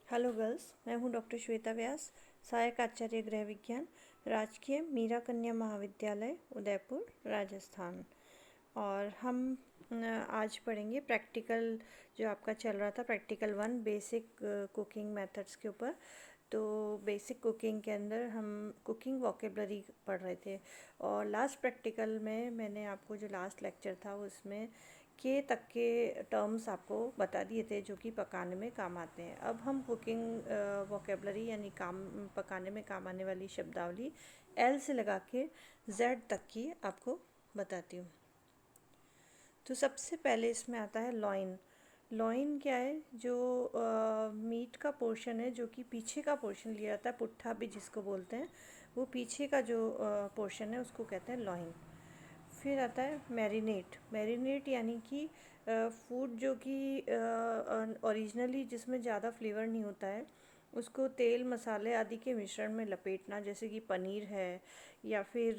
Hello girls, मैं हूं doctor Shweta व्यास, सहायक आचार्य गृह विज्ञान, राजकीय मीरा कन्या महाविद्यालय उदयपुर राजस्थान। और हम आज पढ़ेंगे प्रैक्टिकल जो आपका चल रहा था, प्रैक्टिकल 1 बेसिक कुकिंग मेथड्स के ऊपर। तो बेसिक कुकिंग के अंदर हम कुकिंग वोकेबलरी पढ़ रहे थे। और लास्ट प्रैक्टिकल में मैंने आपको जो लास्ट लेक्चर था उसमें के तक के टर्म्स आपको बता दिए थे जो कि पकाने में काम आते हैं। अब हम कुकिंग वोकेबलरी यानी काम पकाने में काम आने वाली शब्दावली एल से लगा के जेड तक की आपको बताती हूँ। तो सबसे पहले इसमें आता है लॉइन। लॉइन क्या है? जो मीट का पोर्शन है, जो कि पीछे का पोर्शन लिया जाता है, पुट्ठा भी जिसको बोलते हैं, वो पीछे का जो पोर्शन है उसको कहते हैं लॉइन। फिर आता है मैरिनेट। मैरिनेट यानी कि फूड जो कि ओरिजिनली जिसमें ज़्यादा फ्लेवर नहीं होता है उसको तेल मसाले आदि के मिश्रण में लपेटना, जैसे कि पनीर है या फिर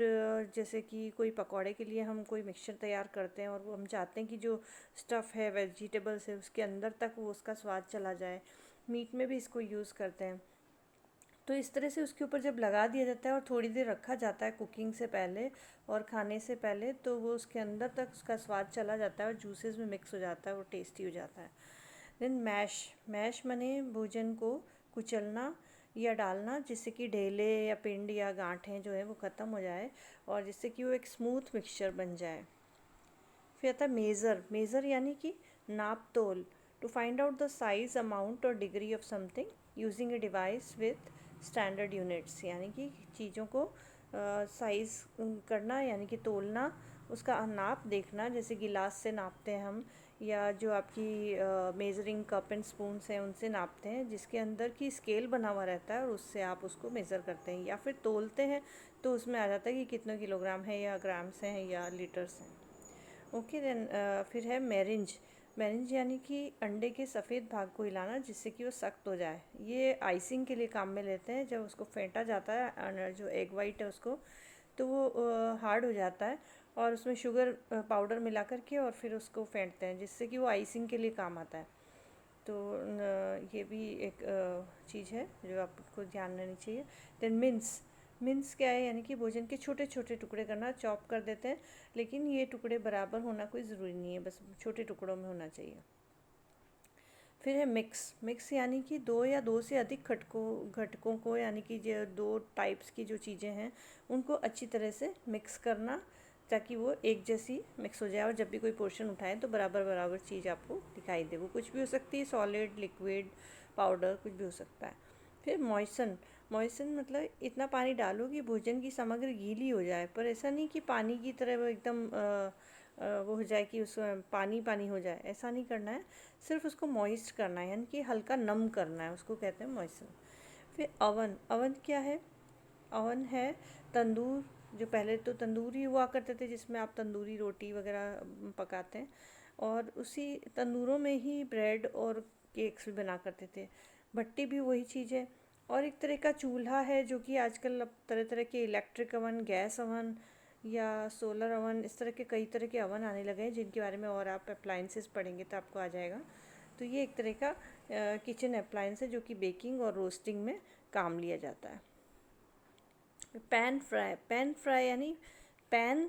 जैसे कि कोई पकौड़े के लिए हम कोई मिक्सचर तैयार करते हैं और वो हम चाहते हैं कि जो स्टफ़ है वेजिटेबल्स है उसके अंदर तक वो उसका स्वाद चला जाए। मीट में भी इसको यूज़ करते हैं। तो इस तरह से उसके ऊपर जब लगा दिया जाता है और थोड़ी देर रखा जाता है कुकिंग से पहले और खाने से पहले, तो वो उसके अंदर तक उसका स्वाद चला जाता है और जूसेस में मिक्स हो जाता है, वो टेस्टी हो जाता है। Then mash. मैश माने भोजन को कुचलना या डालना, जिससे कि ढेले या पिंड या गांठें जो है वो ख़त्म हो जाए और जिससे कि वो एक स्मूथ मिक्सचर बन जाए। फिर आता है मेज़र। मेज़र यानी कि नाप तोल। To find out the size, amount और degree of something using a device with standard units, यानी कि चीज़ों को साइज़ करना यानी कि तोलना, उसका नाप देखना, जैसे गिलास से नापते हैं हम, या जो आपकी मेज़रिंग कप एंड स्पून्स हैं उनसे नापते हैं, जिसके अंदर की स्केल बना हुआ रहता है और उससे आप उसको मेज़र करते हैं या फिर तोलते हैं। तो उसमें आ जाता है कि कितने किलोग्राम है या ग्राम्स हैं या लीटर्स हैं। ओके देन फिर है मैरिंज। मैरिंज यानी कि अंडे के सफ़ेद भाग को हिलाना जिससे कि वो सख्त हो जाए। ये आइसिंग के लिए काम में लेते हैं। जब उसको फेंटा जाता है जो एग वाइट है उसको, तो वो हार्ड हो जाता है और उसमें शुगर पाउडर मिला करके और फिर उसको फेंटते हैं जिससे कि वो आइसिंग के लिए काम आता है। तो ये भी एक चीज़ है जो आपको ध्यान रखनी चाहिए। Then mince. मिन्स क्या है? यानी कि भोजन के छोटे छोटे टुकड़े करना, चॉप कर देते हैं, लेकिन ये टुकड़े बराबर होना कोई ज़रूरी नहीं है, बस छोटे टुकड़ों में होना चाहिए। फिर है मिक्स। मिक्स यानी कि दो या दो से अधिक घटकों को, यानी कि जो दो टाइप्स की जो चीज़ें हैं उनको अच्छी तरह से मिक्स करना ताकि वो एक जैसी मिक्स हो जाए और जब भी कोई पोर्शन उठाएं तो बराबर बराबर चीज़ आपको दिखाई दे। वो कुछ भी हो सकती है, सॉलिड, लिक्विड, पाउडर, कुछ भी हो सकता है। फिर मॉइसन। मॉइसन मतलब इतना पानी डालो कि भोजन की सामग्री गीली हो जाए, पर ऐसा नहीं कि पानी की तरह वो एकदम वो हो जाए कि उसमें पानी पानी हो जाए, ऐसा नहीं करना है। सिर्फ उसको मॉइस्ट करना है, यानी कि हल्का नम करना है, उसको कहते हैं मॉइसन। फिर अवन। अवन क्या है? अवन है तंदूर। जो पहले तो तंदूर ही हुआ करते थे जिसमें आप तंदूरी रोटी वगैरह पकाते हैं, और उसी तंदूरों में ही ब्रेड और केक्स भी बना करते थे। भट्टी भी वही चीज़ है। और एक तरह का चूल्हा है जो कि आजकल अब तरह तरह के इलेक्ट्रिक अवन, गैस अवन या सोलर अवन, इस तरह के कई तरह के अवन आने लगे हैं जिनके बारे में और आप अप्लाइंसेस पढ़ेंगे तो आपको आ जाएगा। तो ये एक तरह का किचन अप्लाइंस है जो कि बेकिंग और रोस्टिंग में काम लिया जाता है। Pan fry. पैन फ्राई यानी पैन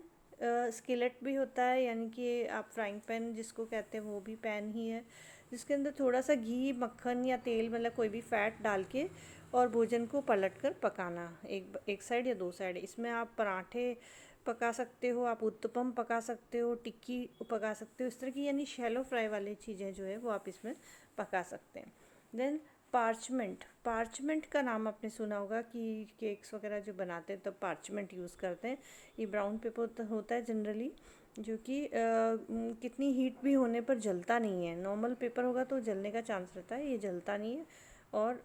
स्किलेट भी होता है, यानी कि आप फ्राइंग पैन जिसको कहते हैं वो भी पैन ही है, जिसके अंदर थोड़ा सा घी, मक्खन या तेल, मतलब कोई भी फैट डाल के और भोजन को पलट कर पकाना, एक साइड या दो साइड। इसमें आप पराठे पका सकते हो, आप उत्तपम पका सकते हो, टिक्की पका सकते हो, इस तरह की यानी शैलो फ्राई वाली चीज़ें जो है वो आप इसमें पका सकते हैं। Then parchment. पार्चमेंट का नाम आपने सुना होगा कि केक्स वगैरह जो बनाते हैं तब पार्चमेंट यूज़ करते हैं। ये ब्राउन पेपर होता है जनरली, जो कि कितनी हीट भी होने पर जलता नहीं है। नॉर्मल पेपर होगा तो जलने का चांस रहता है, ये जलता नहीं है और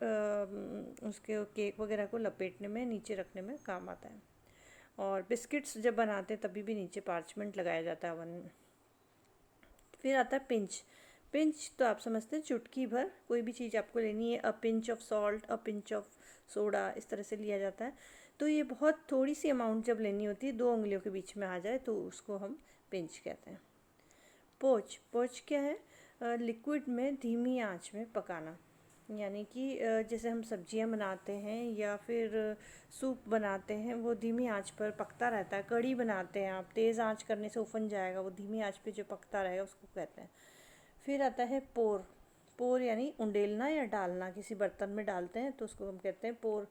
उसके केक वगैरह को लपेटने में, नीचे रखने में काम आता है। और बिस्किट्स जब बनाते हैं तभी भी नीचे पार्चमेंट लगाया जाता है ओवन में। फिर आता है पिंच। पिंच तो आप समझते हैं, चुटकी भर कोई भी चीज़ आपको लेनी है, a pinch of salt, a pinch of soda, इस तरह से लिया जाता है। तो ये बहुत थोड़ी सी अमाउंट जब लेनी होती है, 2 उंगलियों के बीच में आ जाए, तो उसको हम पिंच कहते हैं। पोच। पोच क्या है? लिक्विड में धीमी आंच में पकाना। यानी कि जैसे हम सब्जियां बनाते हैं या फिर सूप बनाते हैं, वो धीमी आंच पर पकता रहता है। कढ़ी बनाते हैं आप, तेज़ आंच करने से उफन जाएगा, वो धीमी आंच पे जो पकता रहेगा उसको कहते हैं। फिर आता है पोर। पोर यानी उंडेलना या डालना, किसी बर्तन में डालते हैं तो उसको हम कहते हैं पोर।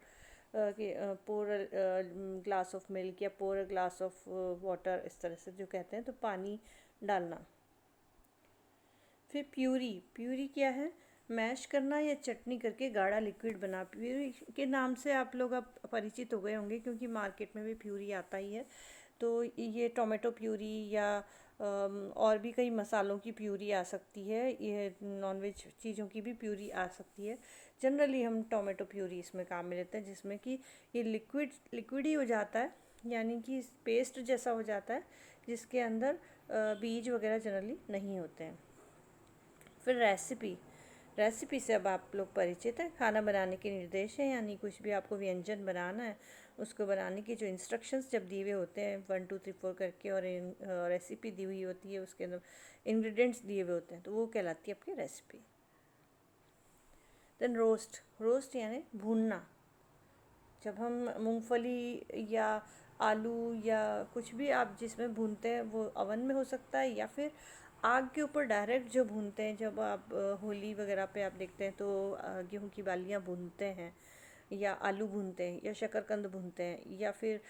पोर ग्लास ऑफ मिल्क या पोर ग्लास ऑफ वाटर, इस तरह से जो कहते हैं, तो पानी डालना। फिर प्यूरी। प्यूरी क्या है? मैश करना या चटनी करके गाढ़ा लिक्विड बना। प्यूरी के नाम से आप लोग अब परिचित हो गए होंगे, क्योंकि मार्केट में भी प्यूरी आता ही है। तो ये टोमेटो प्यूरी या और भी कई मसालों की प्यूरी आ सकती है, ये नॉनवेज चीज़ों की भी प्यूरी आ सकती है। जनरली हम टोमेटो प्यूरी इसमें काम में लेते हैं, जिसमें कि ये लिक्विड लिक्विड ही हो जाता है, यानी कि पेस्ट जैसा हो जाता है, जिसके अंदर बीज वगैरह जनरली नहीं होते हैं। फिर रेसिपी। रेसिपी से अब आप लोग परिचित हैं। खाना बनाने के निर्देश हैं, यानी कुछ भी आपको व्यंजन बनाना है, उसको बनाने की जो इंस्ट्रक्शंस जब दिए हुए होते हैं 1 2 3 4 करके, और रेसिपी दी हुई होती है, उसके अंदर इंग्रेडिएंट्स दिए हुए होते हैं, तो वो कहलाती है आपकी रेसिपी। Then roast. रोस्ट यानी भूनना। जब हम मूंगफली या आलू या कुछ भी आप जिसमें भूनते हैं, वो अवन में हो सकता है या फिर आग के ऊपर डायरेक्ट जो भूनते हैं। जब आप होली वगैरह पे आप देखते हैं तो गेहूं की बालियां भूनते हैं, या आलू भूनते हैं, या शकरकंद भूनते हैं, या फिर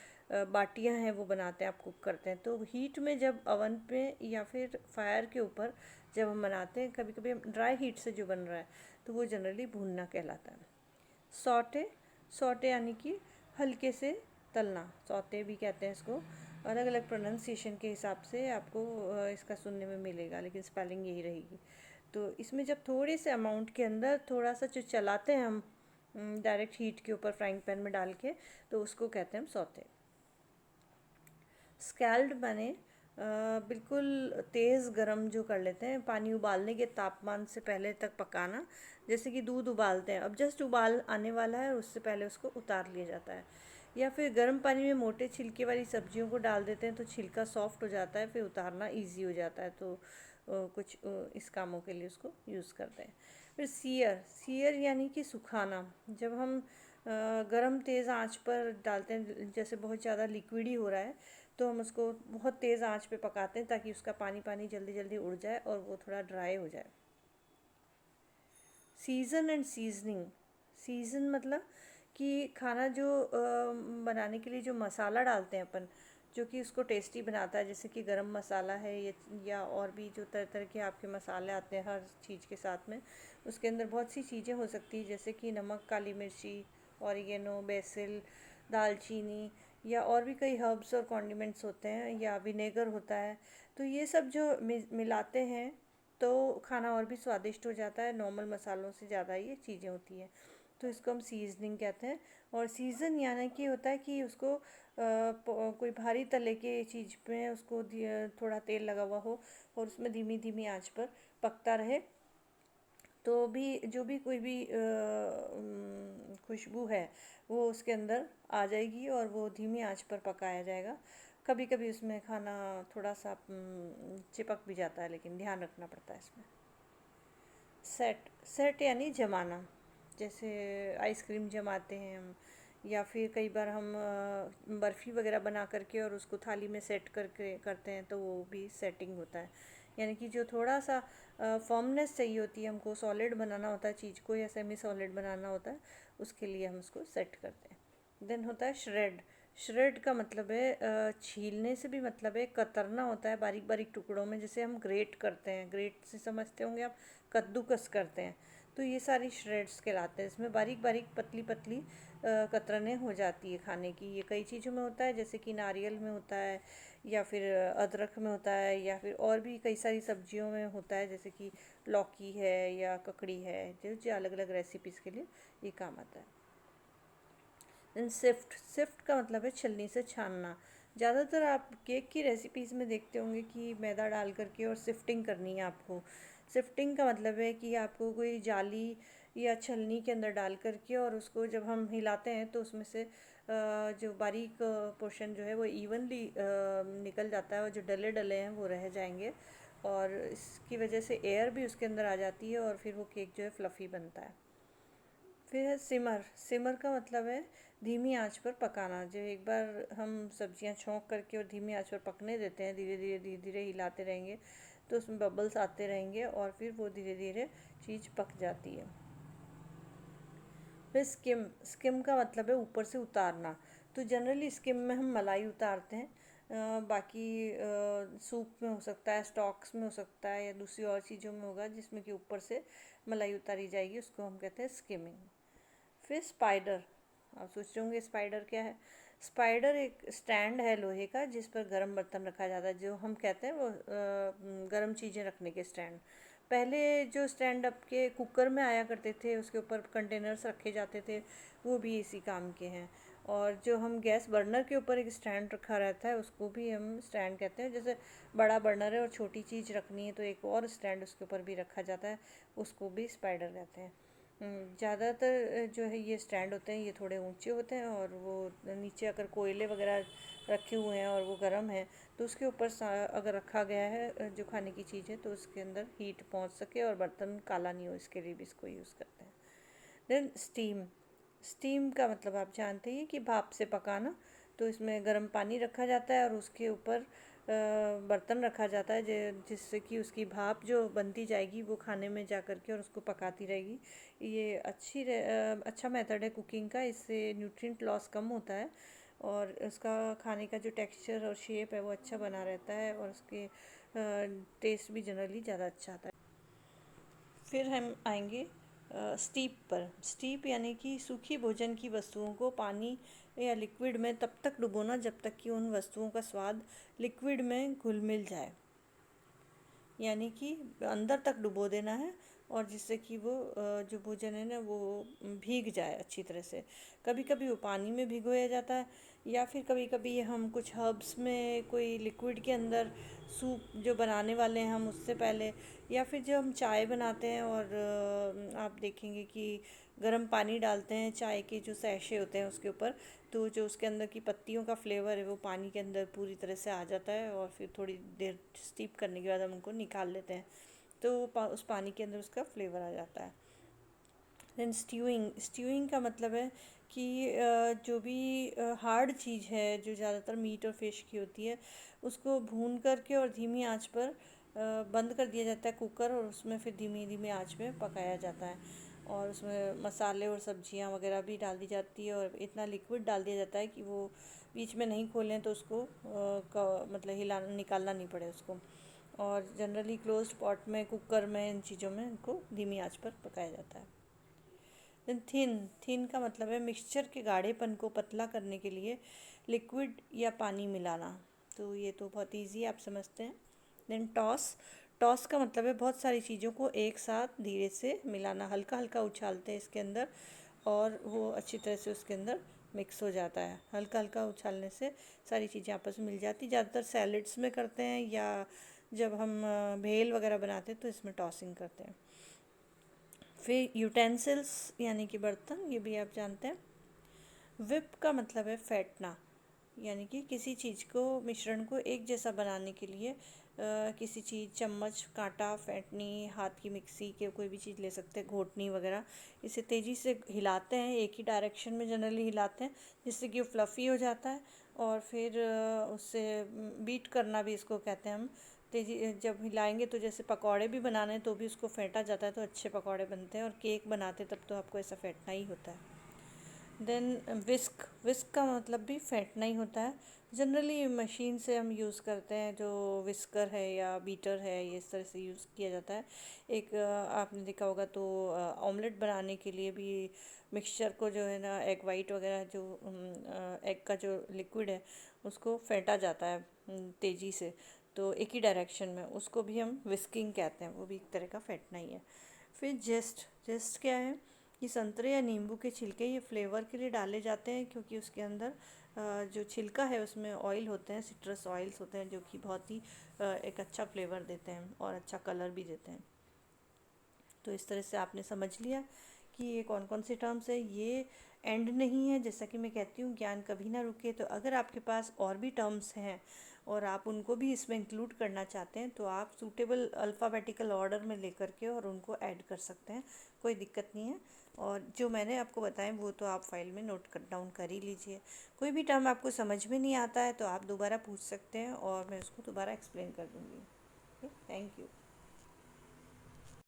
बाटियां हैं वो बनाते हैं, आप कुक करते हैं। तो हीट में जब अवन पे या फिर फायर के ऊपर जब हम बनाते हैं, कभी कभी ड्राई हीट से जो बन रहा है, तो वो जनरली भूनना कहलाता है। सौटे। सौटे यानी कि हल्के से तलना, सौते भी कहते हैं इसको। अलग अलग प्रोनाउंसिएशन के हिसाब से आपको इसका सुनने में मिलेगा, लेकिन स्पेलिंग यही रहेगी। तो इसमें जब थोड़े से अमाउंट के अंदर थोड़ा सा जो चलाते हैं हम डायरेक्ट हीट के ऊपर फ्राइंग पैन में डाल के, तो उसको कहते हैं हम सौते। स्कैल्ड बने बिल्कुल तेज़ गरम जो कर लेते हैं, पानी उबालने के तापमान से पहले तक पकाना। जैसे कि दूध उबालते हैं, अब जस्ट उबाल आने वाला है, उससे पहले उसको उतार लिया जाता है। या फिर गर्म पानी में मोटे छिलके वाली सब्जियों को डाल देते हैं, तो छिलका सॉफ्ट हो जाता है, फिर उतारना इजी हो जाता है। तो कुछ इस कामों के लिए उसको यूज़ करते हैं। फिर सीयर। सीयर यानी कि सुखाना। जब हम गरम तेज़ आंच पर डालते हैं, जैसे बहुत ज़्यादा लिक्विड ही हो रहा है, तो हम उसको बहुत तेज़ आंच पे पकाते हैं, ताकि उसका पानी पानी जल्दी जल्दी उड़ जाए और वो थोड़ा ड्राई हो जाए। Season and seasoning. सीज़न मतलब कि खाना जो बनाने के लिए जो मसाला डालते हैं अपन, जो कि उसको टेस्टी बनाता है, जैसे कि गरम मसाला है, या और भी जो तरह तरह के आपके मसाले आते हैं हर चीज़ के साथ में, उसके अंदर बहुत सी चीज़ें हो सकती हैं, जैसे कि नमक, काली मिर्ची, ऑरिगेनो, बेसिल, दालचीनी, या और भी कई हर्ब्स और कॉन्डिमेंट्स होते हैं, या विनेगर होता है। तो ये सब जो मिलाते हैं, तो खाना और भी स्वादिष्ट हो जाता है। नॉर्मल मसालों से ज़्यादा ये चीज़ें होती हैं, तो इसको हम सीजनिंग कहते हैं। और सीज़न यानी कि होता है कि उसको कोई भारी तले के चीज़ पे उसको थोड़ा तेल लगा हुआ हो, और उसमें धीमी धीमी आंच पर पकता रहे, तो भी जो भी कोई भी खुशबू है वो उसके अंदर आ जाएगी, और वो धीमी आंच पर पकाया जाएगा। कभी कभी उसमें खाना थोड़ा सा चिपक भी जाता है, लेकिन ध्यान रखना पड़ता है इसमें। सेट। सेट यानी जमाना। जैसे आइसक्रीम जमाते हैं हम, या फिर कई बार हम बर्फ़ी वगैरह बना करके और उसको थाली में सेट करके करते हैं, तो वो भी सेटिंग होता है। यानी कि जो थोड़ा सा फॉर्मनेस चाहिए होती है, हमको सॉलिड बनाना होता है चीज़ को, या सेमी सॉलिड बनाना होता है, उसके लिए हम उसको सेट करते हैं। देन होता है श्रेड। श्रेड का मतलब है छीलने से भी मतलब है कतरना होता है बारीक बारीक टुकड़ों में, जैसे हम ग्रेट करते हैं, ग्रेट से समझते होंगे आप, कद्दूकस करते हैं। तो ये सारी श्रेड्स कहलाते हैं। इसमें बारीक बारीक पतली पतली कतरनें हो जाती है खाने की। ये कई चीज़ों में होता है, जैसे कि नारियल में होता है, या फिर अदरक में होता है, या फिर और भी कई सारी सब्जियों में होता है, जैसे कि लौकी है या ककड़ी है, जो जो अलग अलग रेसिपीज़ के लिए ये काम आता है। Then shift. सिफ्ट का मतलब है छलनी से छानना। ज़्यादातर आप केक की रेसिपीज़ में देखते होंगे कि मैदा डाल करके और सिफ्टिंग करनी है आपको। सिफ्टिंग का मतलब है कि आपको कोई जाली या छलनी के अंदर डाल करके, और उसको जब हम हिलाते हैं तो उसमें से जो बारीक पोर्शन जो है वो इवनली निकल जाता है, और जो डले डले हैं वो रह जाएंगे, और इसकी वजह से एयर भी उसके अंदर आ जाती है, और फिर वो केक जो है फ्लफ़ी बनता है। फिर है सिमर। सिमर का मतलब है धीमी आंच पर पकाना। जब एक बार हम सब्जियां छौंक करके और धीमी आंच पर पकने देते हैं, धीरे धीरे हिलाते रहेंगे तो उसमें बबल्स आते रहेंगे और फिर वो धीरे धीरे चीज़ पक जाती है। फिर स्किम। स्किम का मतलब है ऊपर से उतारना। तो जनरली स्किम में हम मलाई उतारते हैं। बाकी सूप में हो सकता है, स्टॉक्स में हो सकता है, या दूसरी और चीज़ों में होगा जिसमें कि ऊपर से मलाई उतारी जाएगी, उसको हम कहते हैं स्किमिंग। फिर स्पाइडर। आप सोच रहे होंगे स्पाइडर क्या है। स्पाइडर एक स्टैंड है लोहे का जिस पर गर्म बर्तन रखा जाता है, जो हम कहते हैं वो गर्म चीज़ें रखने के स्टैंड। पहले जो स्टैंड अप के कुकर में आया करते थे, उसके ऊपर कंटेनर्स रखे जाते थे, वो भी इसी काम के हैं। और जो हम गैस बर्नर के ऊपर एक स्टैंड रखा रहता है, उसको भी हम स्टैंड कहते हैं। जैसे बड़ा बर्नर है और छोटी चीज़ रखनी है तो एक और स्टैंड उसके ऊपर भी रखा जाता है, उसको भी स्पाइडर कहते हैं। ज़्यादातर जो है ये स्टैंड होते हैं, ये थोड़े ऊंचे होते हैं और वो नीचे अगर कोयले वगैरह रखे हुए हैं और वो गर्म है तो उसके ऊपर अगर रखा गया है जो खाने की चीज़ है तो उसके अंदर हीट पहुंच सके और बर्तन काला नहीं हो, इसके लिए भी इसको यूज़ करते हैं। Then steam. स्टीम का मतलब आप जानते हैं कि भाप से पकाना। तो इसमें गर्म पानी रखा जाता है और उसके ऊपर बर्तन रखा जाता है जिससे कि उसकी भाप जो बनती जाएगी वो खाने में जा कर के और उसको पकाती रहेगी। ये अच्छा मेथड है कुकिंग का। इससे न्यूट्रिएंट लॉस कम होता है और उसका खाने का जो टेक्सचर और शेप है वो अच्छा बना रहता है और उसके टेस्ट भी जनरली ज़्यादा अच्छा आता है। फिर हम आएंगे स्टीप पर। स्टीप यानी कि सूखी भोजन की वस्तुओं को पानी या लिक्विड में तब तक डुबोना जब तक कि उन वस्तुओं का स्वाद लिक्विड में घुल मिल जाए, यानी कि अंदर तक डुबो देना है और जिससे कि वो जो भोजन है ना वो भीग जाए अच्छी तरह से। कभी कभी वो पानी में भिगोया जाता है या फिर कभी कभी हम कुछ हर्ब्स में कोई लिक्विड के अंदर सूप जो बनाने वाले हैं हम उससे पहले, या फिर जब हम चाय बनाते हैं और आप देखेंगे कि गर्म पानी डालते हैं चाय के जो सैशे होते हैं उसके ऊपर, तो जो उसके अंदर की पत्तियों का फ्लेवर है वो पानी के अंदर पूरी तरह से आ जाता है और फिर थोड़ी देर स्टीप करने के बाद हम उनको निकाल लेते हैं तो उस पानी के अंदर उसका फ्लेवर आ जाता है। देन स्ट्यूइंग। स्ट्यूइंग का मतलब है कि जो भी हार्ड चीज़ है जो ज़्यादातर मीट और फिश की होती है उसको भून करके और धीमी आंच पर बंद कर दिया जाता है कुकर, और उसमें फिर धीमी धीमी आंच में पकाया जाता है और उसमें मसाले और सब्जियां वगैरह भी डाल दी जाती है और इतना लिक्विड डाल दिया जाता है कि वो बीच में नहीं खोलें तो उसको मतलब हिलाना निकालना नहीं पड़े उसको। और जनरली क्लोज्ड पॉट में, कुकर में, इन चीज़ों में इनको धीमी आंच पर पकाया जाता है। Then thin. थिन का मतलब है मिक्सचर के गाढ़ेपन को पतला करने के लिए लिक्विड या पानी मिलाना। तो ये तो बहुत इजी आप समझते हैं। Then toss. टॉस का मतलब है बहुत सारी चीज़ों को एक साथ धीरे से मिलाना, हल्का हल्का उछालते हैं इसके अंदर और वो अच्छी तरह से उसके अंदर मिक्स हो जाता है। हल्का हल्का उछालने से सारी चीज़ें आपस में मिल जाती। ज़्यादातर सैलड्स में करते हैं या जब हम भेल वगैरह बनाते हैं तो इसमें टॉसिंग करते हैं। फिर यूटेंसिल्स यानी कि बर्तन, ये भी आप जानते हैं। विप का मतलब है फेंटना, यानी कि किसी चीज़ को, मिश्रण को एक जैसा बनाने के लिए किसी चीज़, चम्मच, कांटा, फेंटनी, हाथ की मिक्सी के कोई भी चीज़ ले सकते हैं, घोटनी वगैरह, इसे तेज़ी से हिलाते हैं, एक ही डायरेक्शन में जनरली हिलाते हैं जिससे कि वो फ्लफ़ी हो जाता है और फिर उससे बीट करना भी इसको कहते हैं हम। तेज़ी जब हिलाएंगे तो जैसे पकौड़े भी बनाने हैं तो भी उसको फेंटा जाता है तो अच्छे पकौड़े बनते हैं, और केक बनाते तब तो आपको ऐसा फेंटना ही होता है। देन विस्क। विस्क का मतलब भी फेंटना ही होता है। जनरली मशीन से हम यूज़ करते हैं, जो विस्कर है या बीटर है ये इस तरह से यूज़ किया जाता है। एक आपने देखा होगा तो ऑमलेट बनाने के लिए भी मिक्सचर को जो है ना, एग वाइट वगैरह जो एग का जो लिक्विड है उसको फेंटा जाता है तेज़ी से, तो एक ही डायरेक्शन में, उसको भी हम विस्किंग कहते हैं, वो भी एक तरह का फेंटना ही है। फिर जेस्ट। जेस्ट क्या है कि संतरे या नींबू के छिलके ये फ्लेवर के लिए डाले जाते हैं क्योंकि उसके अंदर जो छिलका है उसमें ऑयल होते हैं, सिट्रस ऑयल्स होते हैं जो कि बहुत ही एक अच्छा फ्लेवर देते हैं और अच्छा कलर भी देते हैं। तो इस तरह से आपने समझ लिया कि ये कौन कौन से टर्म्स है, ये एंड नहीं है। जैसा कि मैं कहती हूँ, ज्ञान कभी ना रुके। तो अगर आपके पास और भी टर्म्स हैं और आप उनको भी इसमें इंक्लूड करना चाहते हैं तो आप सूटेबल अल्फ़ाबेटिकल ऑर्डर में लेकर के और उनको ऐड कर सकते हैं, कोई दिक्कत नहीं है। और जो मैंने आपको बताएं वो तो आप फाइल में नोट कर डाउन कर ही लीजिए। कोई भी टर्म आपको समझ में नहीं आता है तो आप दोबारा पूछ सकते हैं और मैं उसको दोबारा एक्सप्लेन कर दूँगी। Okay, thank you.